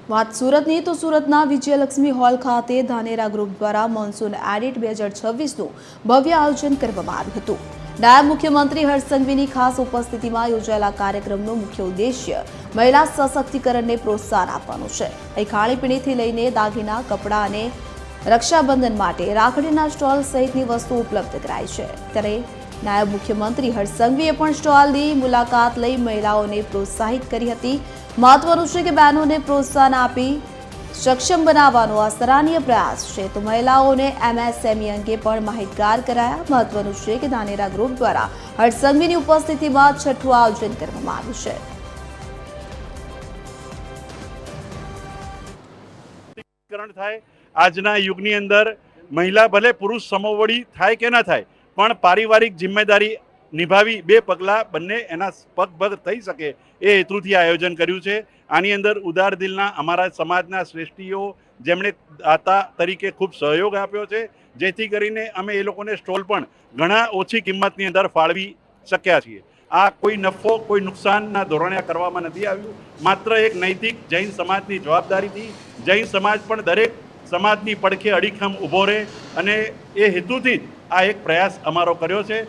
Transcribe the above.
વાત સુરતની તો સુરતના વિજયલક્ષ્મી હોલ ખાતે ધાનેરા ગ્રુપ દ્વારા મોન્સૂન એડિટ 2026નું ભવ્ય આયોજન કરવામાં આવ્યું હતું। નાયબ મુખ્યમંત્રી હર્ષ સંઘવીની ખાસ ઉપસ્થિતિમાં યોજાયેલા કાર્યક્રમનો મુખ્ય ઉદ્દેશ્ય મહિલા સશક્તિકરણને પ્રોત્સાહન આપવાનો છે। અહીં ખાણીપીણીથી લઈને દાગીના, કપડાં અને રક્ષાબંધન માટે રાખડીના સ્ટોલ સહિતની વસ્તુઓ ઉપલબ્ધ કરાઈ છે। ત્યારે નાયબ મુખ્યમંત્રી હર્ષ સંઘવીએ પણ સ્ટોલની મુલાકાત લઈ મહિલાઓને પ્રોત્સાહિત કરી હતી। મહત્વનું છે કે બહેનોને પ્રોત્સાહન આપી સક્ષમ બનાવવાનો આ સરાહનીય પ્રયાસ છે। તો મહિલાઓને એમએસએમઈ અંગે પણ માહિતગાર કરાયા। મહત્વનું છે કે ધાનેરા ગ્રુપ દ્વારા હર્ષ સંઘવીની ઉપસ્થિતિમાં છઠ્ઠું આયોજન કરવામાં આવ્યું છે। આજના યુગની અંદર મહિલા ભલે પુરુષ સમોવડી થાય કે ના થાય, પણ પારિવારિક જિમ્મેદારી નિભાવી બે પગલાં બંને એના પગ થઈ શકે એ હેતુથી આયોજન કર્યું છે। આની અંદર ઉદાર દિલના અમારા સમાજના શ્રેષ્ઠીઓ જેમણે દાતા તરીકે ખૂબ સહયોગ આપ્યો છે, જેથી કરીને અમે એ લોકોને સ્ટોલ પણ ઘણા ઓછી કિંમતની અંદર ફાળવી શક્યા છીએ। આ કોઈ નફો કોઈ નુકસાનના ધોરણે કરવામાં નથી આવ્યું, માત્ર એક નૈતિક જૈન સમાજની જવાબદારીથી જૈન સમાજ પણ દરેક સમાજની પડખે અડીખમ ઊભો રહે અને એ હેતુથી જ આ એક પ્રયાસ અમારો કર્યો છે।